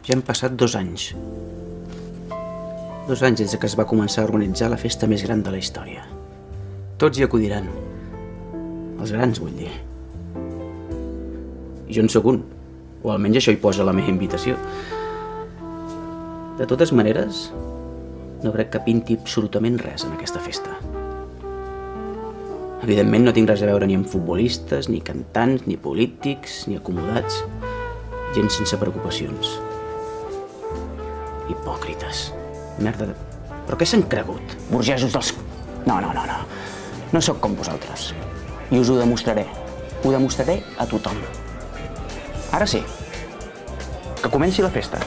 Ja han passat 2 anys. 2 anys des que es va començar a organitzar la festa més gran de la història. Tots hi acudiran. Els grans, vull dir. I jo en sóc un. O almenys això hi posa la meva invitació. De totes maneres, no crec que pinti absolutament res en aquesta festa. Evidentment no tinc res a veure ni amb futbolistes, ni cantants, ni polítics, ni acomodats. Gent sense preocupacions. Hipòcrites. Merda de... Però què s'han cregut? Burgesos dels... No. No sóc com vosaltres. I us ho demostraré. Ho demostraré a tothom. Ara sí. Que comenci la festa.